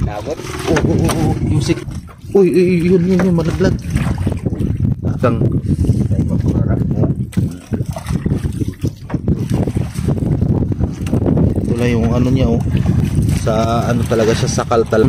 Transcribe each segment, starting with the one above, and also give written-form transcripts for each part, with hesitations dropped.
Labot. Music. Uy, yun, malaglag. Kang ito na yung ano niya, oh. Sa ano talaga siya, sa kaltal.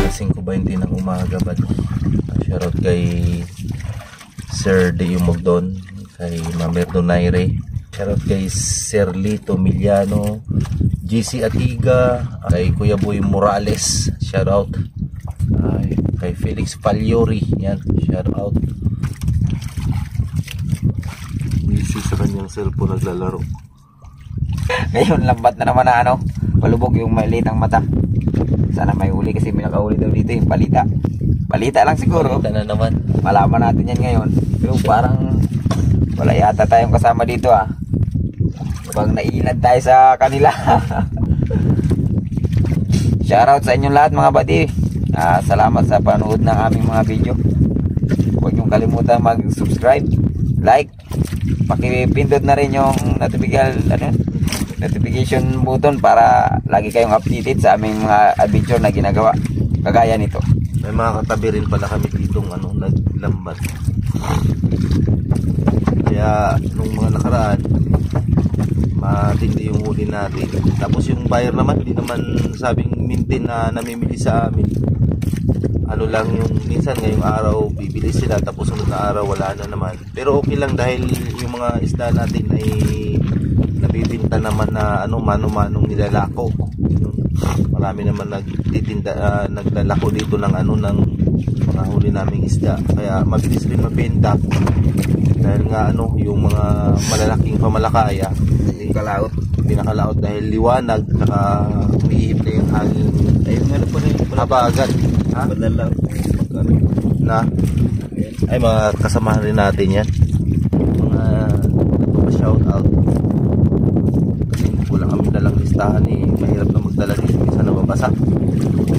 Alas 5:20 ng umaga ba? Shoutout kay Sir De Umugdon, kay Mamer Donaire, shoutout kay Sir Lito Miliano, GC Atiga, kay Kuya Boy Morales, shoutout. Kay Felix Pagliori, yan, shoutout. Busy sa kanyang cellphone naglalaro. Ngayon lambat na naman na ano, palubog yung maliit ang mata. Sana may huli kasi may nakahuli daw dito yung palita. Palita lang siguro. Palita na naman. Malaman natin yan ngayon. Pero parang wala yata tayong kasama dito ah. Pag nailad tayo sa kanila. Shoutout sa inyong lahat mga buddy. Salamat sa panood ng aming mga video. Huwag niyong kalimutan mag-subscribe, like, pakipindot na rin yung notification button para lagi kayong updated sa aming mga adventure na ginagawa kagaya nito. May mga katabi rin pala kami ditong naglambat. Kaya nung mga nakaraan matindi yung huli natin. Tapos yung buyer naman hindi naman sabing maintain na namimili sa amin. Ano lang yung minsan ngayong araw bibili sila, tapos sunod na araw wala na naman. Pero okay lang dahil yung mga isda natin ay nabibinta naman na mano-manong nilalako. Marami naman naglalako dito ng ng mga huli naming isda. Kaya mabilis rin mabenta. Dahil nga yung mga malalaking pamalakaya hindi nakalaot dahil liwanag, saka umiihip na yung hangin. Ayun nga pa rin habagat. Ha? Na? Ay mga kasamahan rin natin yan. Mga nagpapa-shoutout. Kasi wala kami dalang listahan mahirap na magdala dito. Minsan nababasa.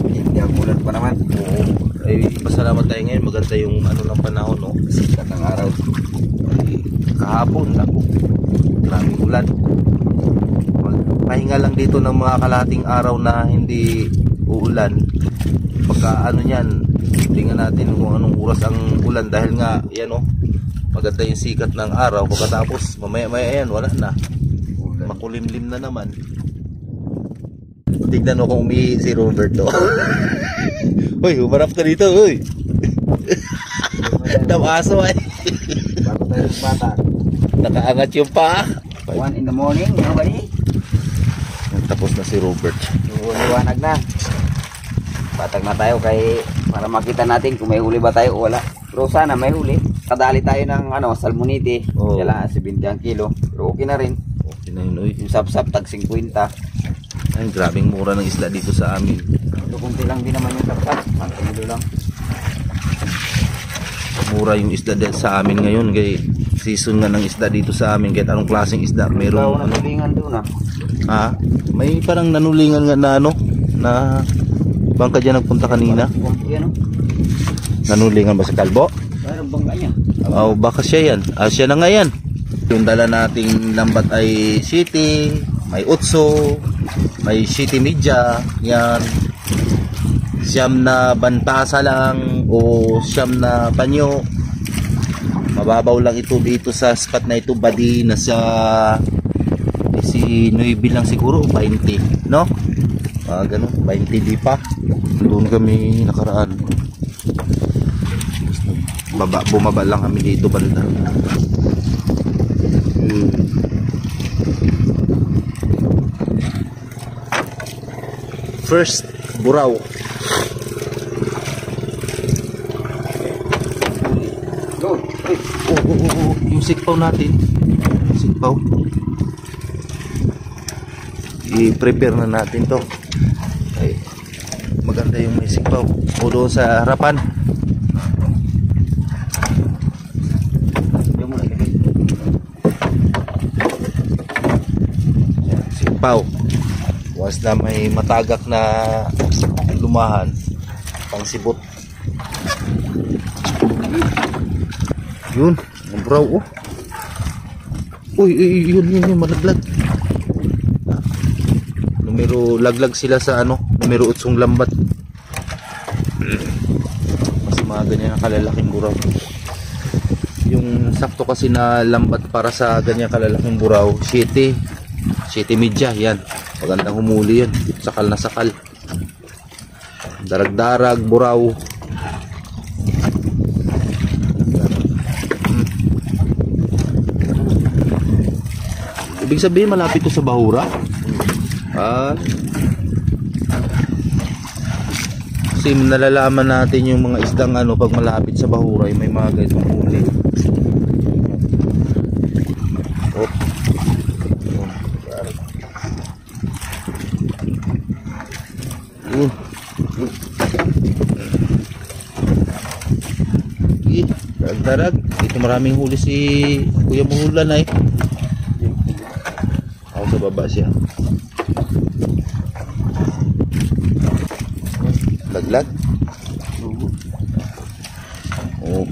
Hindi ang ulan pa naman. Oo. Ay pasalamat tayo ngayon. Maganda yung ng panahon, no? Sikat ng araw. Ay, kahapon ako. Maraming ulan. Pahinga lang dito ng mga kalahating araw na hindi uulan. Pagka yan, tingnan natin kung anong oras ang ulan dahil nga yan maganda yung sikat ng araw. Pagkatapos mamaya yan wala na, makulimlim na naman. Tignan mo kung umihi si Roberto. Uy, humarap ka dito, uy. Damaso ay. Bago tayo ng bata. Nakaangat yung paa. 1 in the morning, nobody. Tapos na si Robert. Liwanag na. Patag na tayo para makita natin kung may huli ba tayo o wala. Pero sana may huli. Kadali tayo ng salmonite. Kaya 70 ang kilo. Pero okay na rin. Okay na yun, uy. Yung sap-sap tag 50. Ay, grabing mura ng isla dito sa amin. Ito kunti lang din naman yung sap-sap. Pagkamulo lang. Mura yung isda din sa amin ngayon. Kaya season nga ng isda dito sa amin. Kahit anong klaseng isda. Meron nanulingan doon ha? May parang nanulingan nga na na bangka dyan nagpunta kanina. Nanulingan ba sa kalbo? Mayroon bangka niya. Baka siya yan. Siya na nga yan. Yung dala nating lambat ay city, may utso, may city media, yan. Siyam na bantasa lang o siyam na panyo. Mababaw lang ito dito sa spot na ito, badi na sa si Nuibi lang siguro 20, no? Ganun, 20 di pa. Doon kami nakaraan. Bumaba lang kami dito banda. First buraw. Yung sikpaw natin. Sikpaw. I-prepare na natin to. Ay, maganda yung may sikpaw. O doon sa harapan. Sikpaw. Once na may matagak na lumahan, pang sibot. Yun, ang buraw oh. Uy, yun, malaglag. Laglag sila sa numero 8 lambat. Mas mga ganyan kalalaking buraw. Yung sakto kasi na lambat para sa ganyan kalalaking buraw, 7 media, yan. Magandang humuli yan. Sakal na sakal. Darag-darag, buraw. Ibig sabihin malapit to sa bahura. Kasi nalalaman natin yung mga isdang pag malapit sa bahura may mga ganitong huli. Darag. Ito maraming huli si Kuya Muhulan ay. Ako sa baba siya. Laglag. Oh.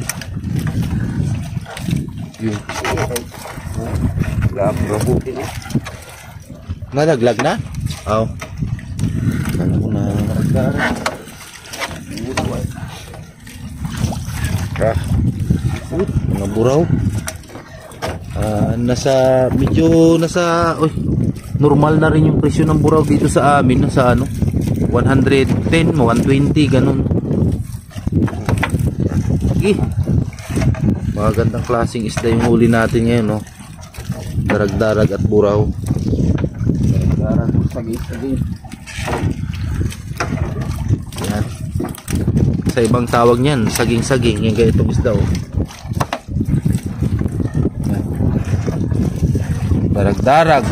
Yun. Nalaglag na? Oo. Kala ko na. Mga buraw. Medyo nasa normal na rin yung presyo ng buraw dito sa amin, nasa 110, 120 ganun. Magandang klaseng isda yung huli natin ngayon, darag-darag at buraw. Darag, saging. Yan. Sa ibang tawag niyan, saging-saging. Yan kaya itong isda Darag-darag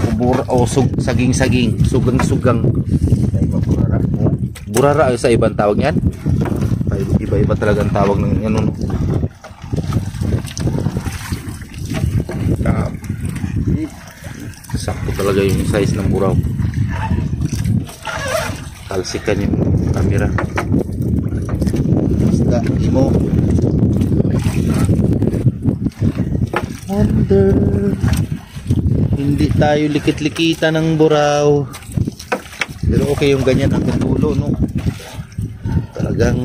o saging-saging, sugang-sugang. Burara sa ibang tawag niyan. Iba-iba talaga ang tawag ng yan. Sakto talaga yung size ng buraw. Talsikan yung camera. Isda, imo. Wonder. Hindi tayo likit-likita ng buraw. Pero okay yung ganyan ang dulo, no? Talagang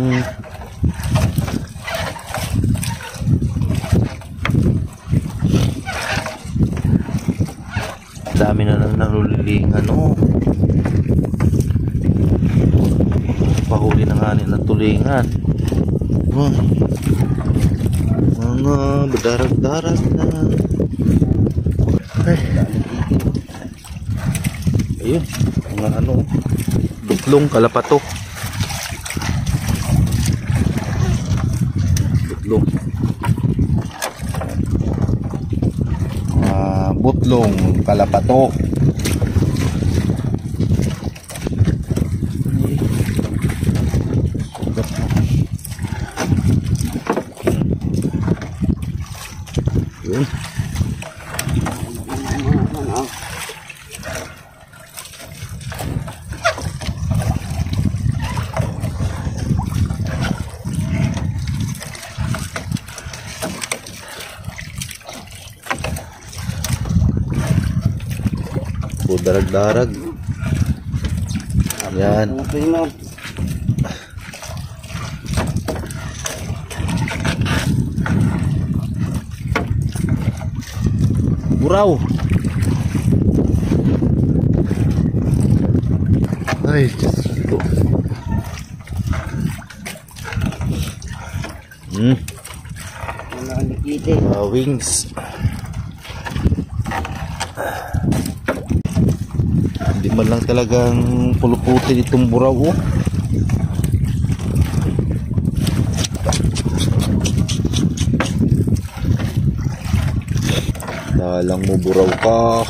dami na nalulilingan, no? Pahuli na nga ng tulingan. Mga badarag-darag na. Ayun, mga butlong, kalapato. Butlong. Butlong, kalapato. Yun. Darag-darag. Yan. Buraw. Ay, Diyos. Wings. Hindi man lang talagang puluputin itong buraw. Dalang mo buraw ka.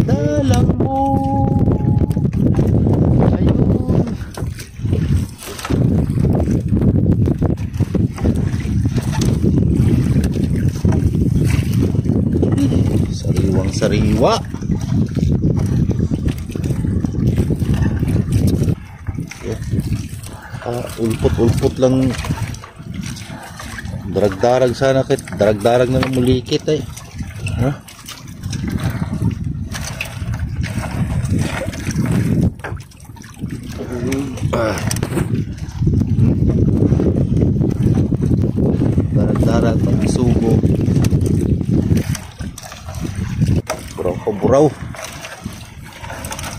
Dalang mo. Ayun. sariwa. Ulpot-ulpot lang. Darag-darag sana kit. Darag-darag na mulikit eh. Ha? Darag-darag pag isugo. Buraw pa buraw.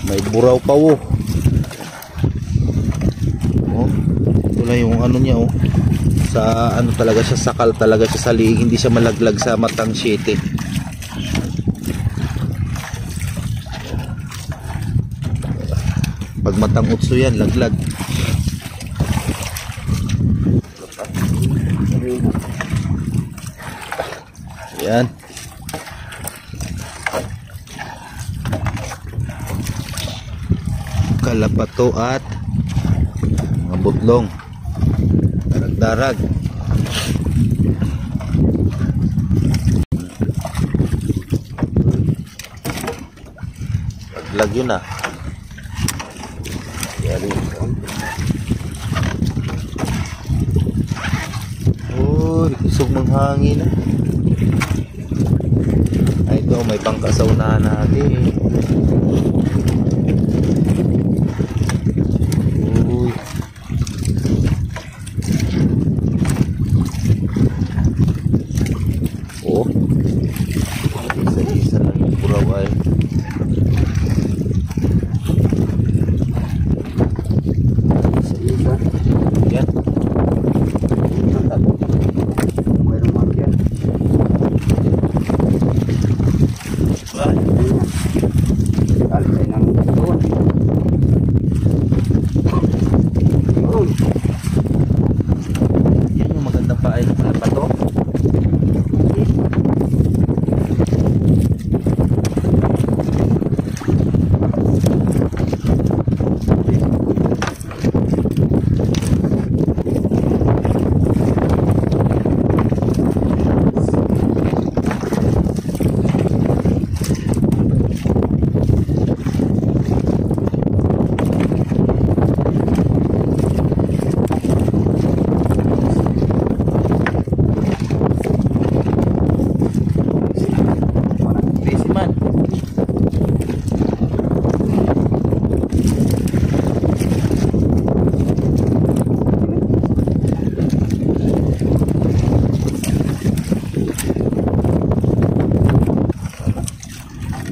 May buraw pa oh. Oh, ito na yung ano niya oh. Sa ano talaga siya, sakal talaga siya sa liig, hindi siya malaglag sa matang shete. Pag matang utso yan, laglag. Yan. Kalapato at mga butlong. Darag-darag. Laglag yun ah. Oh, kusog ng hangin ah. Ay, ito may bangka sa unahan natin. Uy. Oh, isa-isa lang yung buraw ay. Isa-isa. Yan. Mayroong marker. Alisay ng doon. Yan yung magandang paay ng kalapato.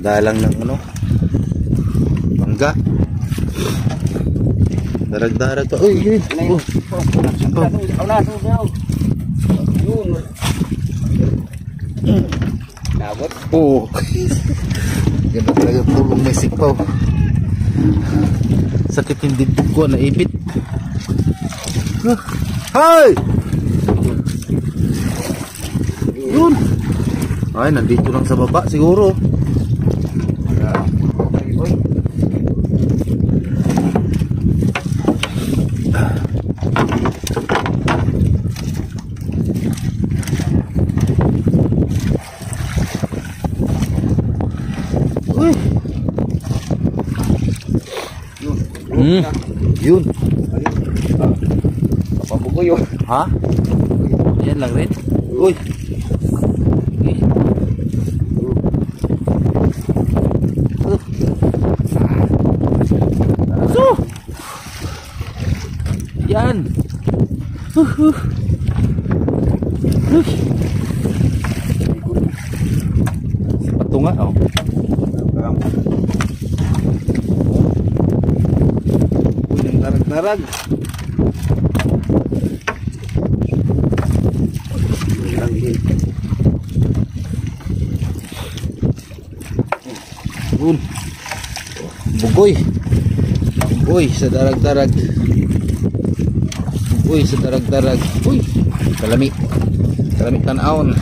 Dalang ng ano, mangga. Darag-darag pa. Uy, yun. Nabot. Oo. Ganda talaga pulong may sikpaw. Sakit yung dibdib ko, naipit. Hay! Yun. Ay, nandito lang sa baba siguro. Yun. Kapabugoy yun. Ha? Yan lang rin. Uy. Okay. So. Yan. Pato nga oh. Darag. Bugoy. Bugoy sa darag-darag. Bugoy sa darag-darag. Uy, kalami. Kalami tan-aon.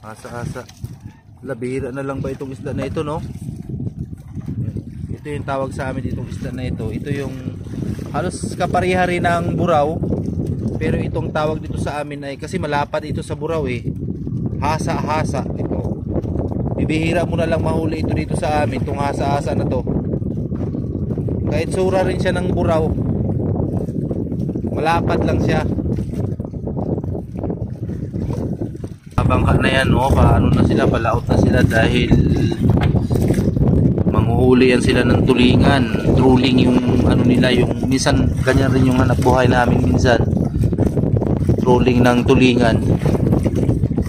Asa-asa. Labihira na lang ba itong isda na ito, no? ito yung tawag sa amin ditong isda na ito. Ito yung halos kapareha rin ng buraw. Pero itong tawag dito sa amin ay kasi malapad ito sa buraw eh. Hasa-hasa ito. Bibihira mo na lang mahuli ito dito sa amin, itong hasa-hasa na to. Kahit sura rin siya ng buraw, malapad lang siya. Bangka na yan, oh, paano na sila, palaot na sila dahil manghuhuli yan sila ng tulingan. Trolling yung ano nila, yung minsan ganyan rin yung hanap buhay namin minsan. Trolling ng tulingan.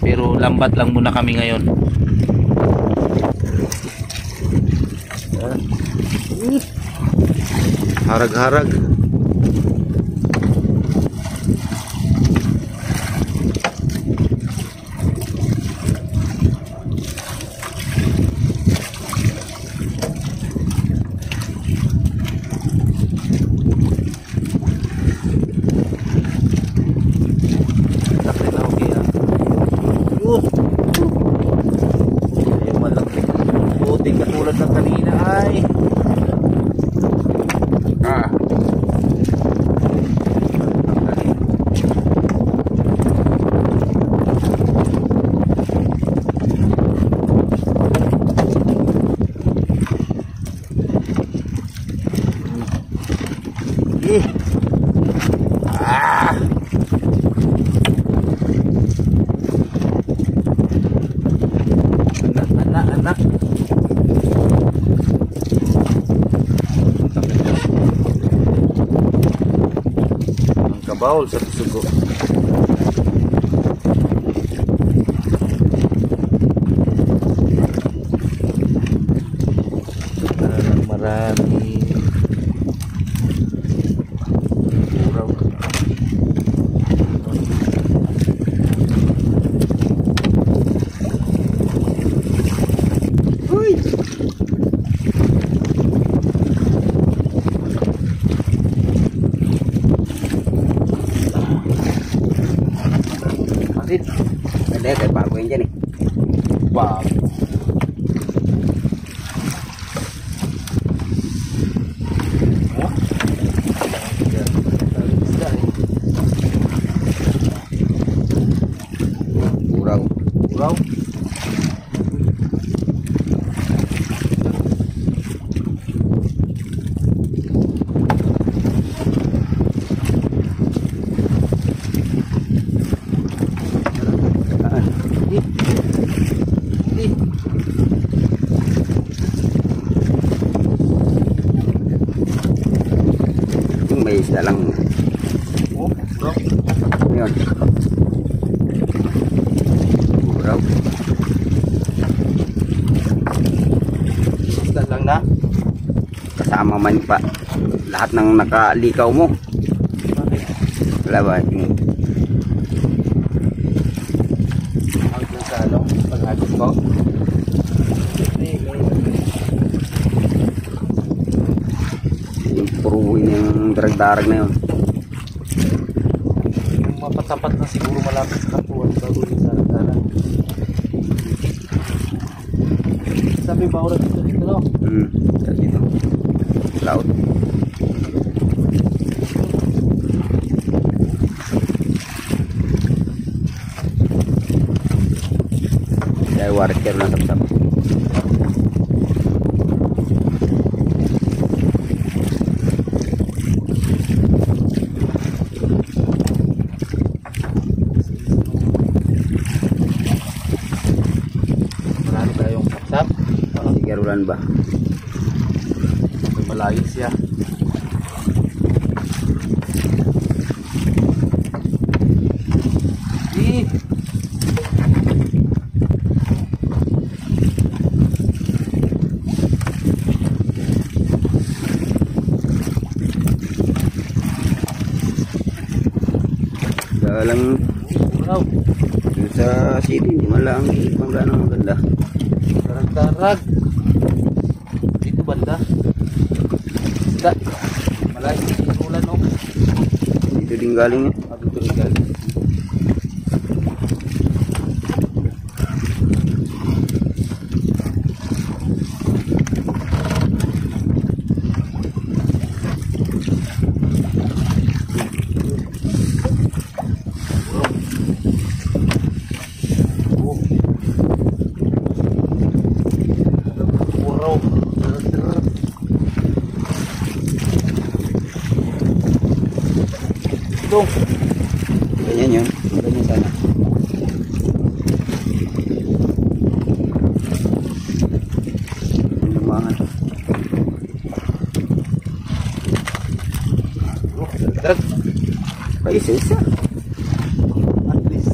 Pero lambat lang muna kami ngayon. Harag-harag. Katulad ng kanina ay anak. Ang kabawal sa sugo. Marami. Buraw. Uy! Hindi, kaya bago yan dyan eh. Wow. Buraw. Buraw. Yung may isda lang. Oh, buraw. Yun. Buraw. Isda lang na. Kasama man pa lahat ng nakalikaw mo. Wala ba? Yung Hanggang sa ano, paghagis ko. yung puruin yung darag-darag na yun. Yung mapatapat na siguro malapit sa kapuan bago yung sarang-sarang. Sabi ba oras dito no? Dito. Laut. Dahil warit kayo ng sapsap. Marami tayong sapsap. Sigarulan ba? May malayo siya. Lang Wow. dun sa city, hindi man lang ibang ganang maganda. Darag-darag. Dito banda. Isda. Malayo sa ulan no. Dito din galing eh. Dito rin galing. ito. Ganyan yun. Ganyan sana. Lumangan. Drag. Paisa-isa. At least.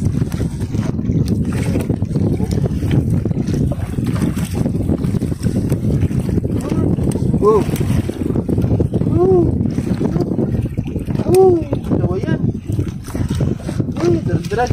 Wow. Dalawa yan. Drag.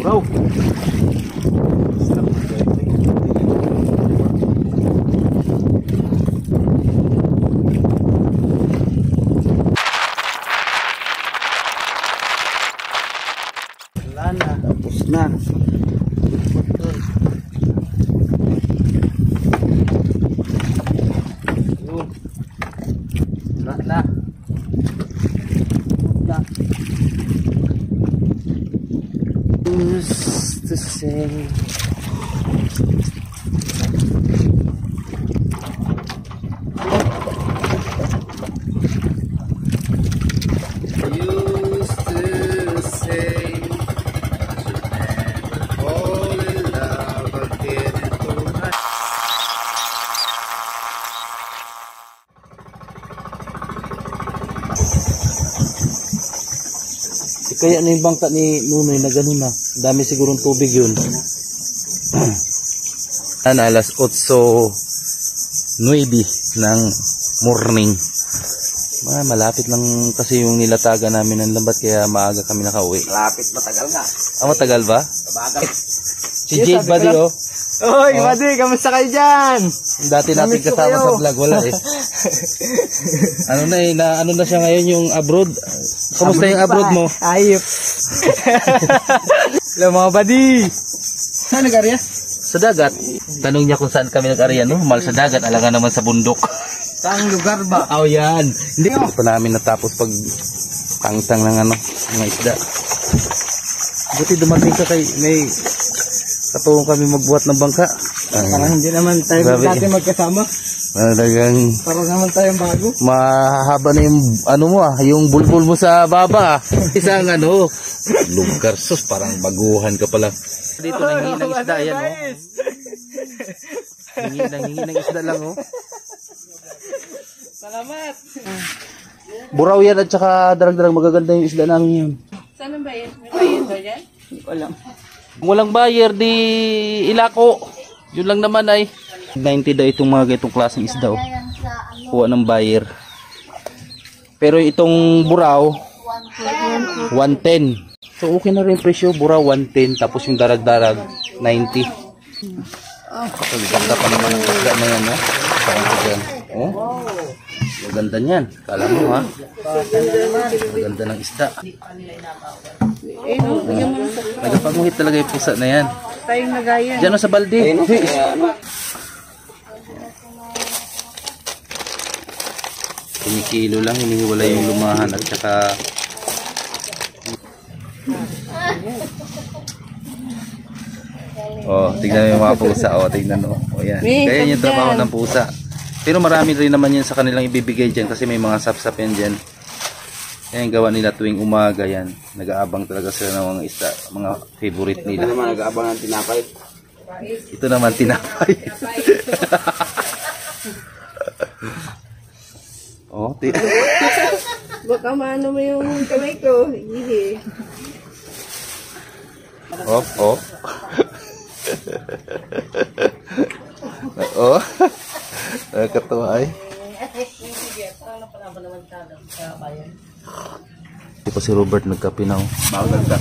Bro. Wala na. Tapos na. Wala na. Who's to say? Used to say fall in love again tonight. Kaya na yung bangka ni Nunoy na gano'n na. Dami sigurong tubig yun. Alas 8:09 ng morning. Malapit lang kasi yung nilataga namin ng lambat kaya maaga kami nakauwi. Malapit, matagal nga. Matagal ba? Tabagal. Si Jade Buddy oh. Oy, Buddy, kamusta kayo dyan? Dati natin Namiss ko kasama kayo. sa vlog, wala eh. Ano na siya ngayon yung abroad? Kamusta yung abroad mo? Ayop. Hello mga Buddy. Saan nag-arya? Sa dagat. Tanong niya kung saan kami nag-arya, no? Mal sa dagat, alaga naman sa bundok. Saang lugar ba? Oh, yan. Hindi pa namin natapos pag tangtang ng mga isda. Buti dumating ka kay may katulong kami magbuhat ng bangka. Parang hindi naman tayo Grabe. dati magkasama. Talagang Parang naman tayong bago. mahaba na yung yung bulbul mo sa baba. Isang lugar sus, parang baguhan ka pala. Dito nanghingi ng isda yan, oh. Nanghingi ng isda lang, oh. Salamat. Buraw yan at saka darag-darag magaganda yung isda namin yun. Saan ang bayan? May bayan ba dyan? Wala. Kung walang buyer, di ilako. Yun lang naman ay 90 daw itong mga ganitong klaseng isda, oh. Kuha ng buyer. Pero itong buraw 110. So okay na rin presyo, buraw 110 tapos yung darag-darag 90. Ang ganda pa naman ng isda na yan, no? Parang ko dyan. Oh. Maganda niyan. Kala mo, ha? Maganda ng isda. Eh, no? Bigyan mo sa Nagapanguhit talaga yung pusa na yan. tayong nagayan. Diyan, sa balde. Kinikilo lang, hinihiwala yung lumahan at saka tignan mo yung mga pusa. Tignan mo. Yan. Kaya yung trabaho ng pusa. Pero marami rin naman yan sa kanilang ibibigay dyan kasi may mga sapsap yan dyan. Yan gawa nila tuwing umaga yan. Nag-aabang talaga sila ng mga isda, mga favorite nila. Ito naman, nag-aabang ng tinapay. Ito naman tinapay. Baka maano mo yung kamay ko. Ihi. Oh. Nakakatawa ay. Di pa si Robert nagkape na. Bagal ka.